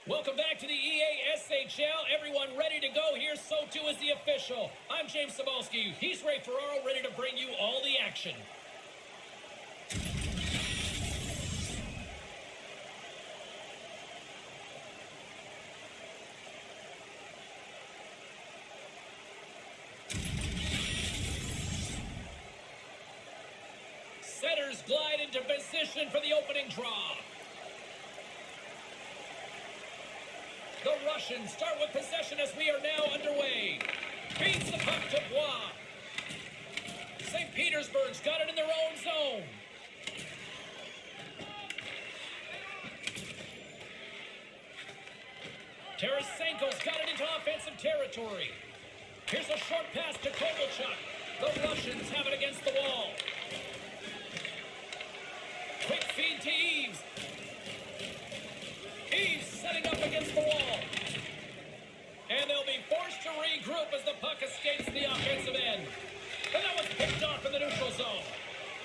Welcome back to the EASHL. Everyone ready to go here, so too is the official. I'm James Cebulski. He's Ray Ferraro, ready to bring you all the action. Setters glide into position for the opening draw. The Russians start with possession as we are now underway. Beats the puck to Bois. St. Petersburg's got it in their own zone. Tarasenko's got it into offensive territory. Here's a short pass to Kovalchuk. The Russians have it against the wall. Quick feed to Eves. Eves setting up against the wall. And they'll be forced to regroup as the puck escapes the offensive end. And that was picked off in the neutral zone.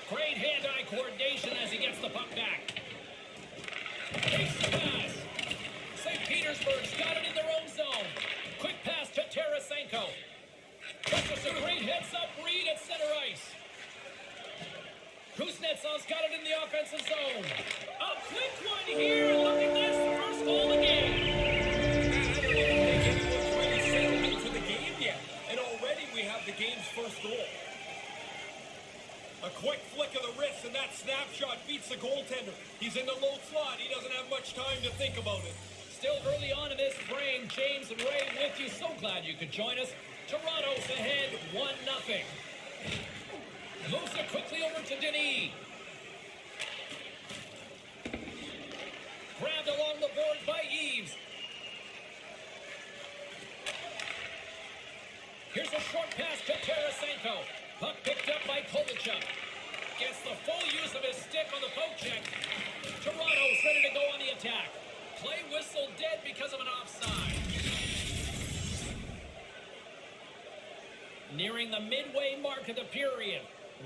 Great hand-eye coordination as he gets the puck back. Takes the pass. St. Petersburg's got it in their own zone. Quick pass to Tarasenko. That's just a great heads-up read at center ice. Kuznetsov's got it in the offensive zone. A quick one here. Look at this. First goal of the game. I don't even think anyone's really settled into the game yet. And already we have the game's first goal. A quick flick of the wrist and that snapshot beats the goaltender. He's in the low slot. He doesn't have much time to think about it. Still early on in this frame. James and Ray with you. So glad you could join us. Toronto's ahead 1-0. Moves it quickly over to Denis. Grabbed along the boards by Eves. Here's a short pass to Tarasenko. Puck picked up by Kovalchuk. Gets the full use of his stick on the poke check. Toronto's ready to go on the attack. Play whistle dead because of an offside. Nearing the midway mark of the period.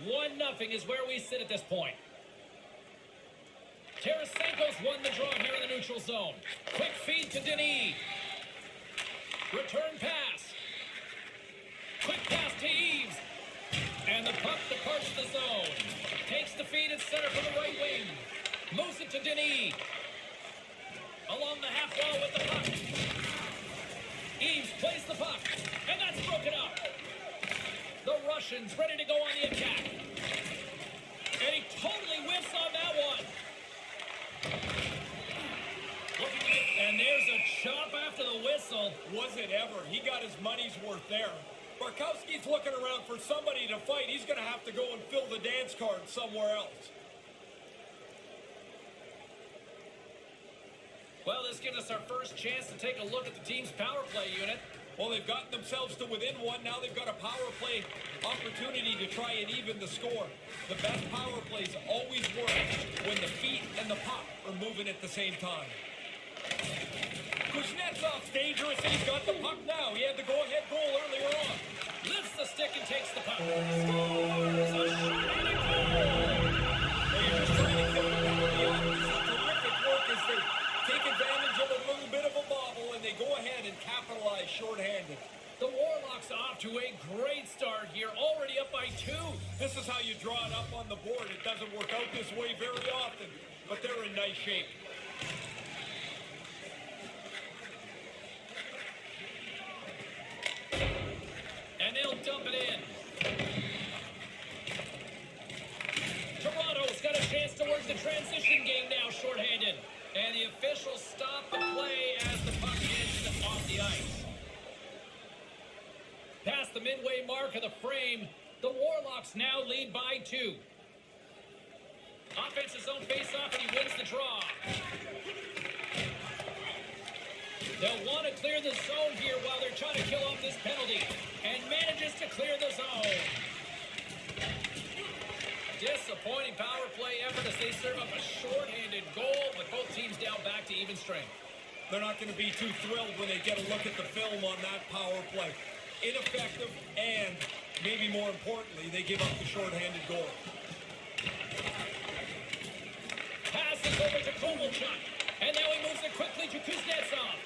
1-0 is where we sit at this point. Tarasenko's won the draw here in the neutral zone. Quick feed to Denis. Return pass. Quick pass to Eves. And the puck departs the zone. Takes the feed at center for the right wing. Moves it to Denis. Along the half wall with the puck. Eves plays the puck. And that's broken up. The Russians ready to go on the attack. And he totally whiffs on that one. And there's a chop after the whistle. Was it ever? He got his money's worth there. Barkowski's looking around for somebody to fight. He's going to have to go and fill the dance card somewhere else. Well, this gives us our first chance to take a look at the team's power play unit. Well, they've gotten themselves to within one. Now they've got a power play opportunity to try and even the score. The best power plays always work when the feet and the puck are moving at the same time. Kuznetsov's dangerous. He's got the puck now. He had the go-ahead goal earlier on. Lifts the stick and takes the puck. Scores! A shot and a goal! They're just trying to kill the penalty off. This is terrific work as they take advantage of a little bit of a bobble and they go ahead and capitalize shorthanded. The Warlocks off to a great start here, already up by 2. This is how you draw it up on the board. It doesn't work out this way very often, but they're in nice shape. And they'll dump it in. Toronto's got a chance to work the transition game now, shorthanded. And the officials stop the play as the puck hits off the ice. Past the midway mark of the frame, the Warlocks now lead by 2. Offensive zone face-off, and he wins the draw. They'll want to clear the zone here while they're trying to kill off this penalty. And manages to clear the zone. Disappointing power play effort as they serve up a short-handed goal, with both teams down back to even strength. They're not going to be too thrilled when they get a look at the film on that power play. Ineffective, and maybe more importantly, they give up the short-handed goal. Passes over to Kovalchuk. And now he moves it quickly to Kuznetsov.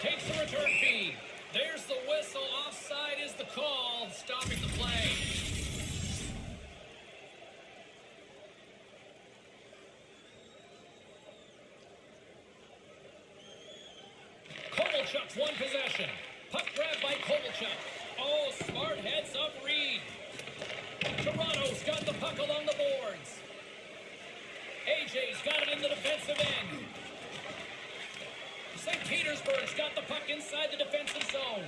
Takes the return feed. There's the whistle. Offside is the call, stopping the play. Kovalchuk's one possession. Puck grab by Kovalchuk. Oh, smart heads-up read. Toronto's got the puck along the boards. AJ's got it in the defensive end. St. Petersburg's got the puck inside the defensive zone.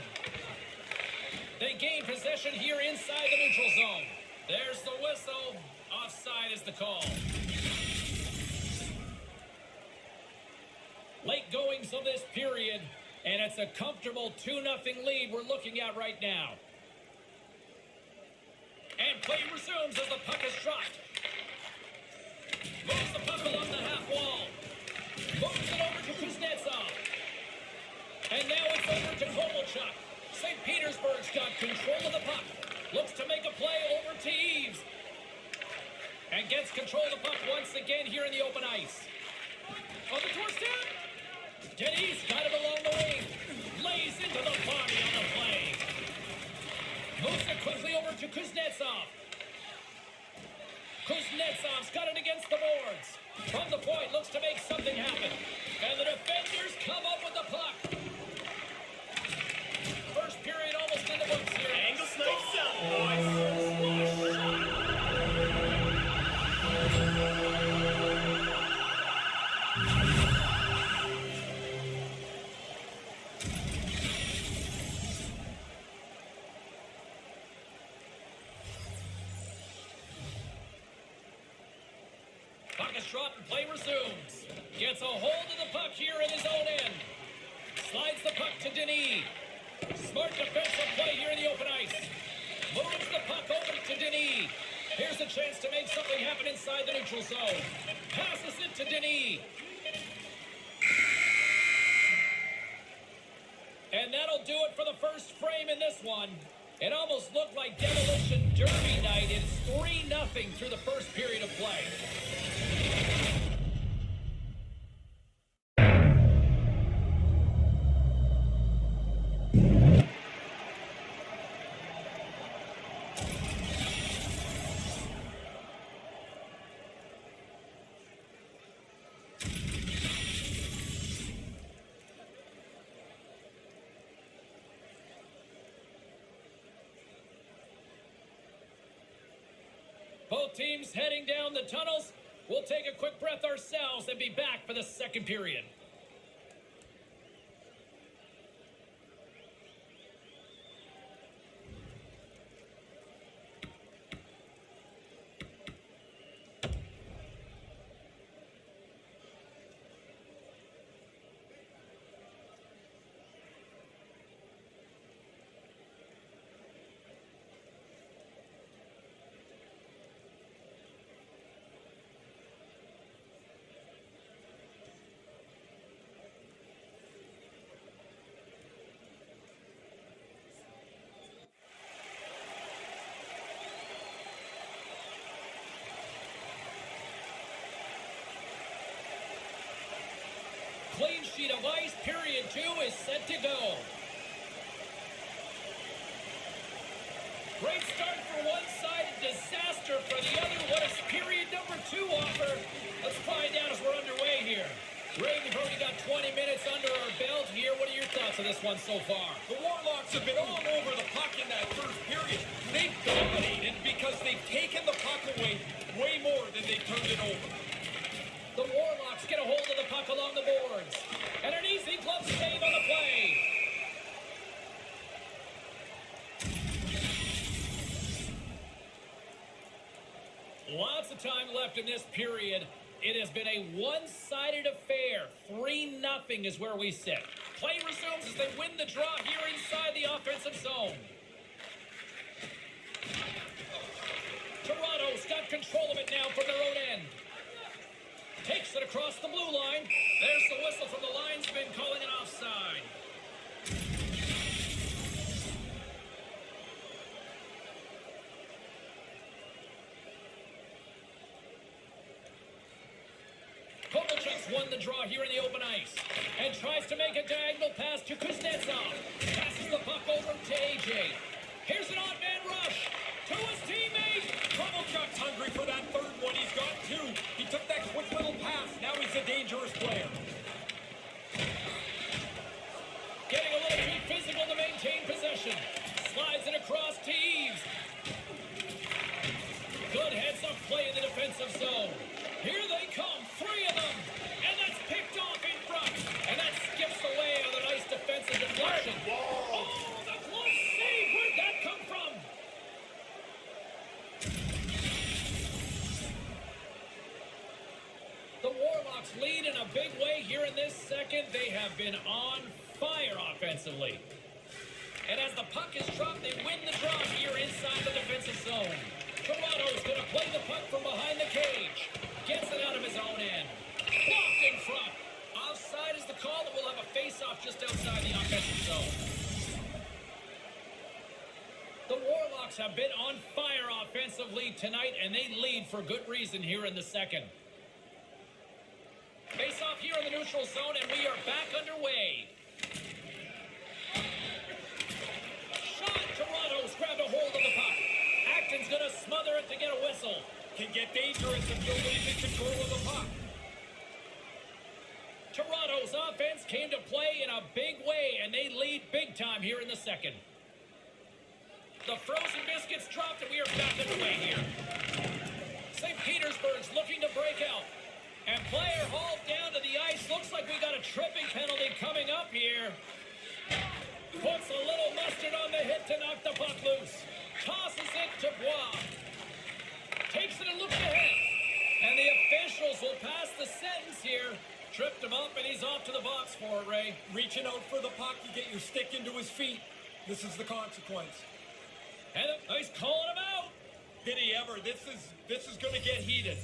They gain possession here inside the neutral zone. There's the whistle. Offside is the call. Late goings of this period, and it's a comfortable 2-0 lead we're looking at right now. And play resumes as the puck is dropped. Moves the puck along the half wall. Moves it over to Kuznetsov. And now it's over to Kovalchuk. St. Petersburg's got control of the puck. Looks to make a play over to Eaves. And gets control of the puck once again here in the open ice. On the doorstep. Denny's got it along the wing. Lays into the body on the play. Moves it quickly over to Kuznetsov. Kuznetsov's got it against the boards. From the point, looks to make something happen. And the defenders come up with the puck. First period almost in the books here. Angle snipes out, boys. Puck is dropped and play resumes. Gets a hold of the puck here in his own end. Slides the puck to Denis. Smart defensive play here in the open ice. Moves the puck over to Denis. Here's a chance to make something happen inside the neutral zone. Passes it to Denis. And that'll do it for the first frame in this one. It almost looked like demolition derby night. It's 3-0 through the first period of play. Both teams heading down the tunnels. We'll take a quick breath ourselves and be back for the second period. Clean sheet of ice, period 2 is set to go. Great start for one side, disaster for the other. What does period number 2 offer? Let's find out as we're underway here. Ray, we've already got 20 minutes under our belt here. What are your thoughts on this one so far? The Warlocks have been all over the puck in that first period. They've dominated because they've taken the puck away way more than they turned it over. The Warlocks get a hold of the puck along the boards. And an easy glove save on the play. Lots of time left in this period. It has been a one-sided affair. 3-0 is where we sit. Play resumes as they win the draw here inside the offensive zone. Toronto's got control of it now from their own end. Takes it across the blue line. There's the whistle from the linesman calling it offside. Kovalchuk's won the draw here in the open ice and tries to make a diagonal pass to Kuznetsov. Passes the puck over to AJ. Here's an odd man rush to his teammate. Kovalchuk's hungry for that third one. He's got two. He took that quick little pass. Now he's a dangerous player. Getting a little too physical to maintain possession. Slides it across to Eaves. Good heads-up play in the defensive zone. Here they come, three of them. And that's picked off in front. And that skips away on a nice defensive deflection. Oh, the close save. Where'd that come from? The Warlocks lead in a big way here in this second. They have been on fire offensively. And as the puck is dropped, they win the draw here inside the defensive zone. Toronto's going to play the puck from behind the cage. Gets it out of his own end. Blocked in front. Offside is the call, and we'll have a face-off just outside the offensive zone. The Warlocks have been on fire offensively tonight, and they lead for good reason here in the second. Face-off here in the neutral zone, and we are back underway. Shot. Toronto's grabbed a hold of the puck. Acton's going to smother it to get a whistle. Can get dangerous if you're losing control of the puck. Toronto's offense came to play in a big way, and they lead big time here in the second. The frozen biscuits dropped, and we are back underway here. St. Petersburg's looking to break out. And player hauled down to the ice. Looks like we got a tripping penalty coming up here. Puts a little mustard on the hit to knock the puck loose. Tosses it to Bois. Takes it and looks ahead. And the officials will pass the sentence here. Tripped him up, and he's off to the box for it, Ray. Reaching out for the puck, you get your stick into his feet. This is the consequence. And he's calling him out. Did he ever? This is going to get heated.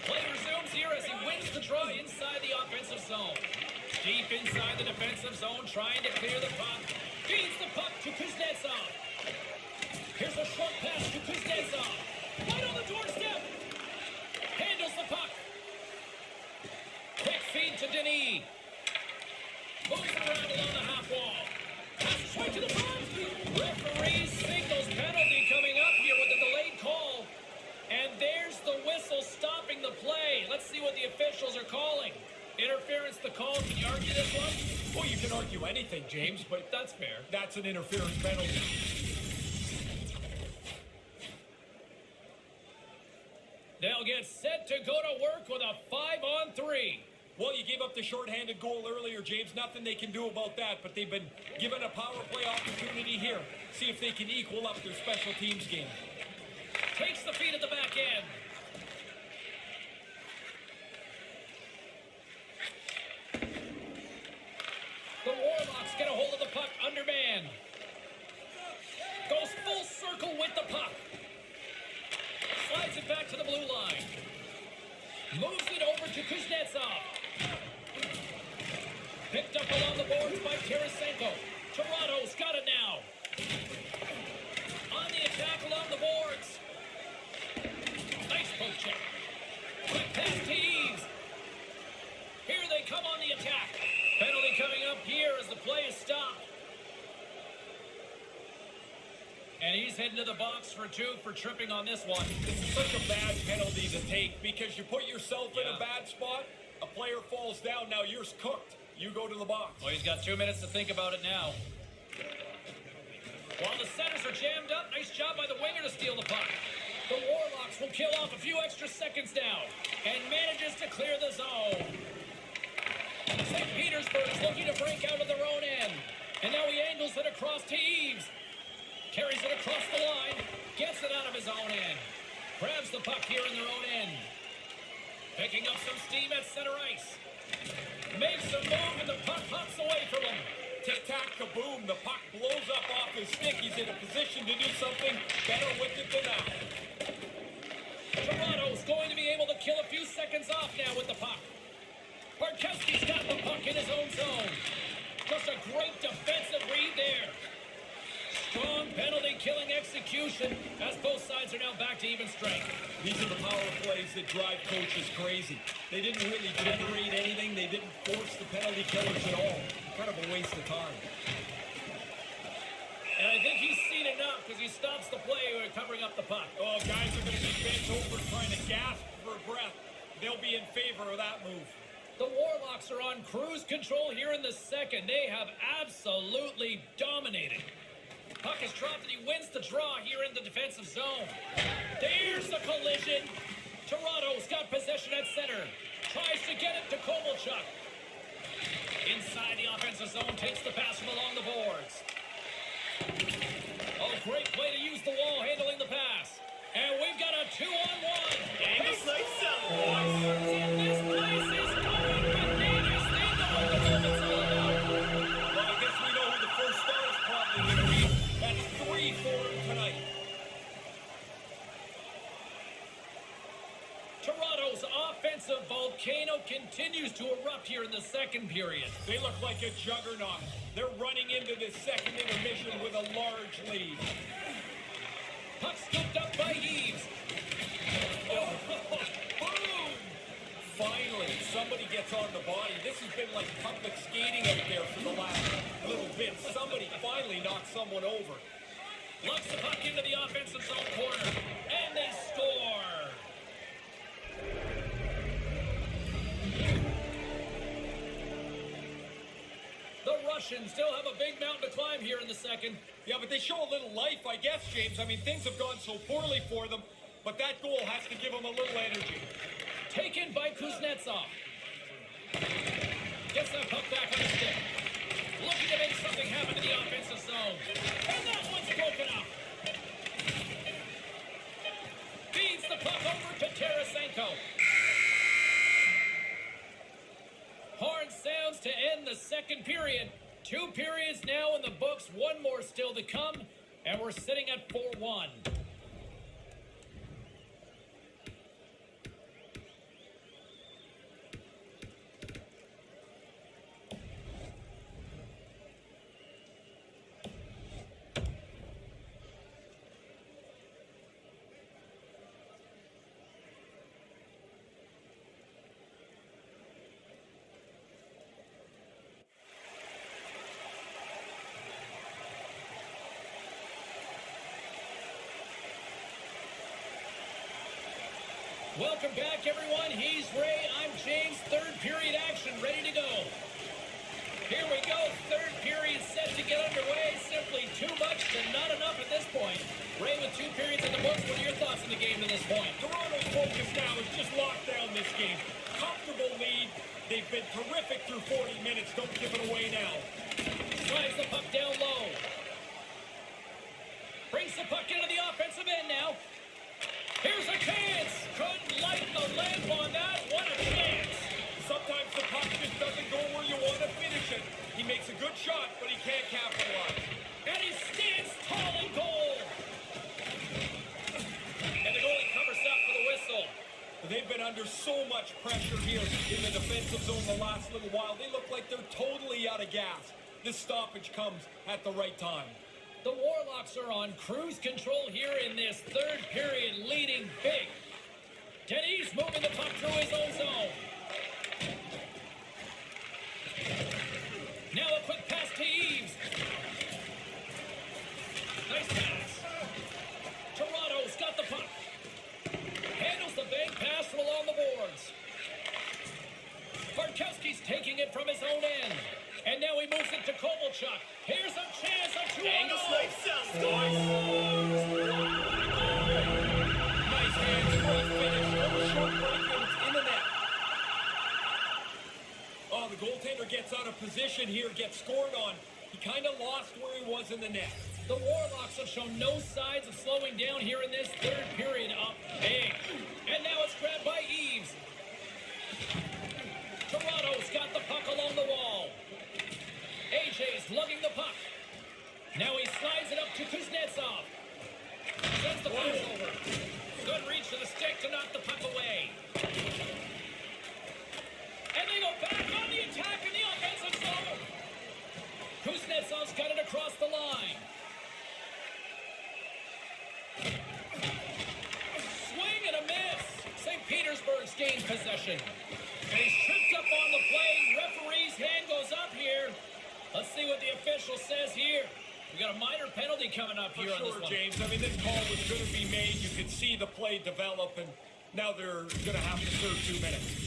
Play resumes here as he wins the draw inside the offensive zone. Deep inside the defensive zone, trying to clear the puck. Feeds the puck to Kuznetsov. Here's a short pass to Kuznetsov. Right on the doorstep. Handles the puck. Quick feed to Denis. Moves it around along the half wall. Passes right to the front. Referee signals penalty coming up here with a delayed call. And there's the whistle stopping the play. Let's see what the officials are calling. Interference the call. Can you argue this one? Well, you can argue anything, James, but That's fair. that's an interference penalty. They'll get set to go to work with a 5-on-3. Well, you gave up the shorthanded goal earlier, James. Nothing they can do about that, but they've been given a power play opportunity here. See if they can equal up their special teams game. Takes the feed at the back end. The Warlocks get a hold of the puck undermanned. Goes full circle with the puck. Slides it back to the blue line. Moves it over to Kuznetsov. Picked up along the boards by Tarasenko. Toronto's got it now. On the attack along the boards. Nice poke check. Quick pass to Eaves. Here they come on the attack. Penalty coming up here as the play is stopped. And he's heading to the box for 2 for tripping on this one. This is such a bad penalty to take because you put yourself in a bad spot, a player falls down, now you're cooked. You go to the box. Well, he's got 2 minutes to think about it now. While the centers are jammed up, nice job by the winger to steal the puck. The Warlocks will kill off a few extra seconds now and manages to clear the zone. St. Petersburg's looking to break out of their own end. And now he angles it across to Eaves. Carries it across the line. Gets it out of his own end. Grabs the puck here in their own end. Picking up some steam at center ice. Makes a move and the puck hops away from him. Tic-tac-kaboom, the puck blows up off his stick. He's in a position to do something better with it than that. Toronto's going to be able to kill a few seconds off now with the puck. Barkowski's got the puck in his own zone. Just a great defensive read there. Strong penalty killing execution. execution as both sides are now back to even strength. These are the power plays that drive coaches crazy. They didn't really generate anything. They didn't force the penalty killers at all. Kind of a waste of time. And I think he's seen enough because he stops the play covering up the puck. Oh, guys are going to be bent over trying to gasp for breath. They'll be in favor of that move. The Warlocks are on cruise control here in the second. They have absolutely dominated. Puck is dropped and he wins the draw here in the defensive zone. There's the collision. Toronto's got possession at center. Tries to get it to Kovalchuk. Inside the offensive zone, takes the pass from along the boards. Oh, great play to use the wall handling the pass. And we've got a 2-on-1. Angus nice sell, And this place is going bananas. They know what the moment's all about. Well, I guess we know who the first star is probably going to be. That's 3 for him tonight. Toronto's offensive volcano continues to erupt here in the second period. They look like a juggernaut. They're running into this second intermission with a large lead. Puck scooped up by Eaves. Oh, boom! Finally, somebody gets on the body. This has been like public skating out there for the last little bit. Somebody finally knocked someone over. Locks the puck into the offensive zone corner. And they score. The Russians still have a big mountain to climb here in the second. Yeah, but they show a little life, I guess, James. I mean, things have gone so poorly for them, but that goal has to give them a little energy. Taken by Kuznetsov. Gets that puck back on the stick. Looking to make something happen in the offensive zone. And that one's broken up. Feeds the puck over to Tarasenko. Horn sounds to end the second period. 2 periods now in the books, 1 more still to come, and we're sitting at 4-1. Welcome back, everyone. He's Ray. I'm James. Third period action ready to go. Here we go. Third period set to get underway. Simply too much and not enough at this point. Ray, with 2 periods in the books, what are your thoughts on the game to this point? Toronto's focus now is just lock down this game. Comfortable lead. They've been terrific through 40 minutes. Don't give it away now. Slides the puck down low. Brings the puck into the offensive end now. Here's a chance. Couldn't light the lamp on that. What a chance. Sometimes the puck just doesn't go where you want to finish it. He makes a good shot, but he can't capitalize. And he stands tall in goal. And the goalie covers up for the whistle. They've been under so much pressure here in the defensive zone the last little while. They look like they're totally out of gas. This stoppage comes at the right time. The Warlocks are on cruise control here in this third period, leading big. Denis moving the puck through his own zone. Now a quick pass to Eaves. Nice pass. Toronto's got the puck. Handles the bank pass from along the boards. Bartkowski's taking it from his own end. And now he moves it to Kovalchuk. Here's a chance, a 2-on-0. Angus nice sell, scores. Nice hands, great finish. Little short break and it's in the net. Oh, the goaltender gets out of position here, gets scored on. He kind of lost where he was in the net. The Warlocks have shown no signs of slowing down here in this third period. Up big. And now it's grabbed by Eaves. Toronto's got the puck along the wall. AJ's lugging the puck. Now he slides it up to Kuznetsov. Sends the pass over. Good reach to the stick to knock the puck away. And they go back on the attack in the offensive zone. Kuznetsov's got it across the line. Let's see what the official says here. We got a minor penalty coming up For here on this sure, one. James. I mean, this call was going to be made. You could see the play develop, and now they're going to have to serve 2 minutes.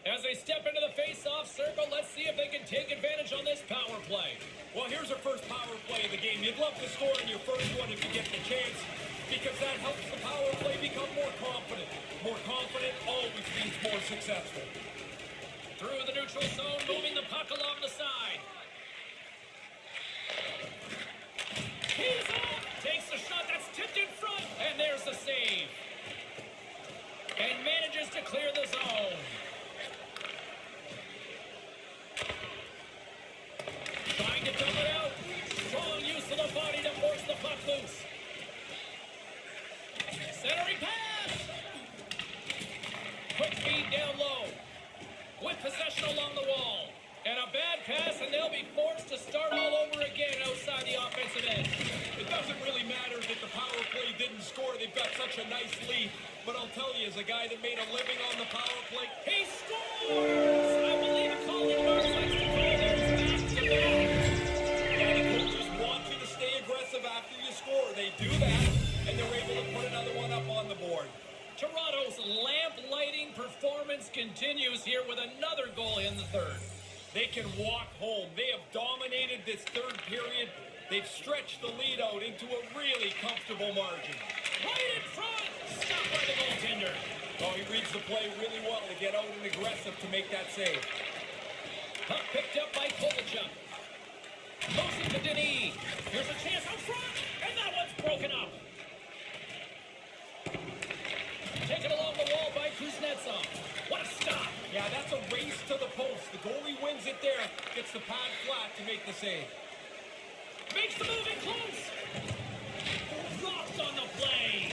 As they step into the face-off circle, let's see if they can take advantage on this power play. Well, here's our first power play of the game. You'd love to score in your first one if you get the chance, because that helps the power play become more confident. More confident always means more successful. Through the neutral zone, moving the puck along the side. He's off! Takes the shot that's tipped in front, and there's the save. And manages to clear the zone. Trying to dump it out. Strong use of the body to force the puck loose. Centering pass! Quick feed down low. With possession along the wall. And a bad pass, and they'll be forced to start all over again outside the offensive end. It doesn't really matter that the power play didn't score. They've got such a nice lead. But I'll tell you, as a guy that made a living on the power play, He scores! I believe Colin Mars likes to call those back-to-back. yeah, the coaches want you to stay aggressive after you score. They do that, and they're able to put another one up on the board. Toronto's lamp-lighting performance continues here with another goal in the third. They can walk home. They have dominated this third period. They've stretched the lead out into a really comfortable margin. Right in front! Stopped by the goaltender. Oh, he reads the play really well to get out and aggressive to make that save. Puck picked up by Kovalchuk. Moves it to Denis. Here's a chance out front, and that one's broken up. Taken along the wall by Kuznetsov. What a stop! Yeah, that's a race to the post. The goalie wins it there, gets the pad flat to make the save. Makes the move in close. Rocked on the play.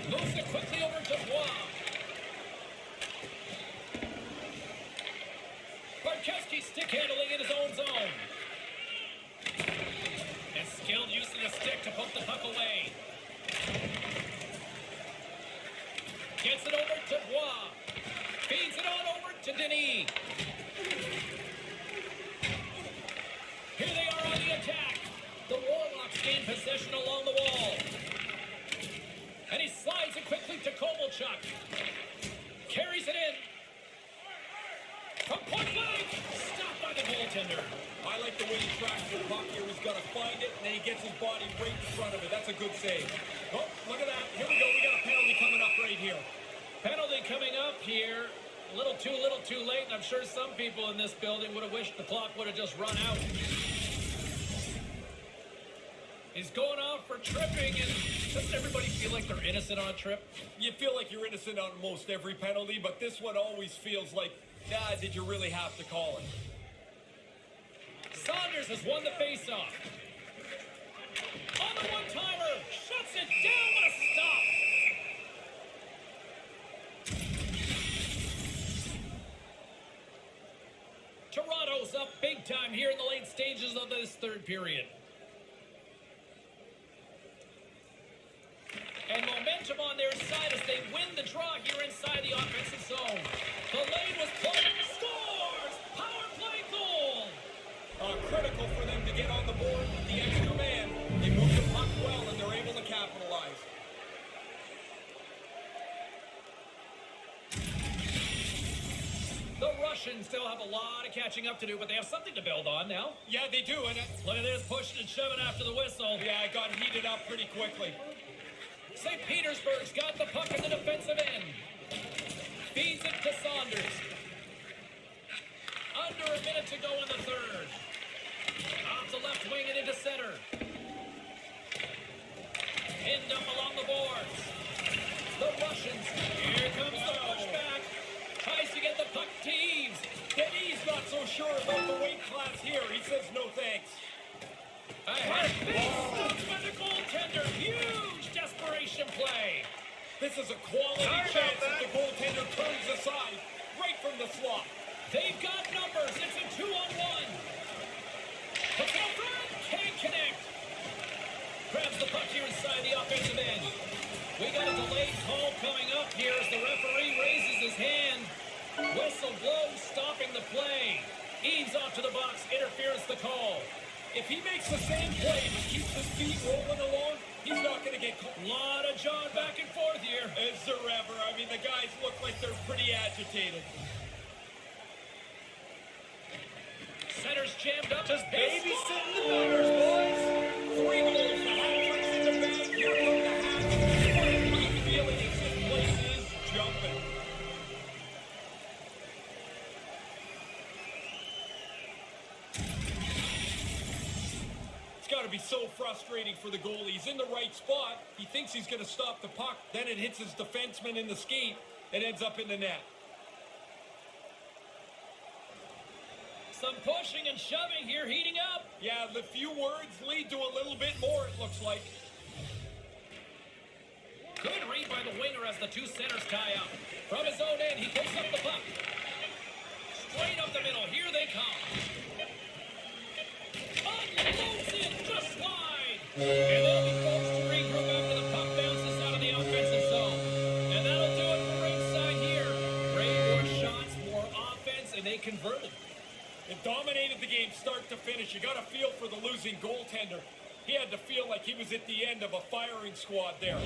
Moves it quickly over to Bois. Barkowski stick handling in his own zone. And skilled use of the stick to poke the puck away. Gets it over to Bois. Feeds it on over to Denis. Here they are on the attack. The Warlocks gain possession along the wall. And he slides it quickly to Kovalchuk. Carries it in. From point blank. Stopped by the goaltender. I like the way he tracks the puck here. He's got to find it, and then he gets his body right in front of it. That's a good save. Oh, look at that. Here we go. We got a penalty coming up right here. Penalty coming up here. A little too late. And I'm sure some people in this building would have wished the clock would have just run out. He's going off for tripping, and doesn't everybody feel like they're innocent on a trip? You feel like you're innocent on most every penalty, but this one always feels like, did you really have to call it? Saunders has won the faceoff. On the one-timer, shuts it down. What a stop! Toronto's up big time here in the late stages of this third period. And momentum on their side as they win the draw here inside the offensive zone. The lane was plugged. Scores! Power play goal! Critical for them to get on the board with the extra man. They move the puck well, and they're able to capitalize. The Russians still have a lot of catching up to do, but they have something to build on now. Yeah, they do, and Look at this, pushing and shoving after the whistle. yeah, it got heated up pretty quickly. St. Petersburg's got the puck in the defensive end. Feeds it to Saunders. Under a minute to go in the third. Off the left wing and into center. Pinned up along the boards. The Russians. Here comes the pushback. Tries to get the puck to Eves. Denis not so sure about the weight class here. He says no thanks. Ahead. Big stop by the goaltender. Huge desperation play. This is a quality chance if the goaltender turns aside right from the slot. They've got numbers. It's a 2-on-1. Puck out front. Can't connect. Grabs the puck here inside the offensive end. We got a delayed call coming up here as the referee raises his hand. Whistle blows, stopping the to the box. Interference the call. If he makes the same play but keeps his feet rolling along, he's not going to get caught. Lot of John back and forth here. Is there ever? I mean, the guys look like they're pretty agitated. Center's jammed up. Just babysitting the numbers, boys. 3 goals. The hat-trick's in the bag. Here come the Hats. What a great feeling as this place is jumping. It's got to be so frustrating for the goalie. He's in the right spot. He thinks he's going to stop the puck. Then it hits his defenseman in the skate and ends up in the net. Some pushing and shoving here, heating up. Yeah, the few words lead to a little bit more, it looks like. Good read by the winger as the two centers tie up. From his own end, he picks up the puck. Straight up the middle, here they come. Unloads it, just wide. And they'll be forced to regroup after the puck bounces out of the offensive zone. And that'll do it for ringside here. Great, more shots, more offense, and they converted. It dominated the game start to finish. You got a feel for the losing goaltender. He had to feel like he was at the end of a firing squad there.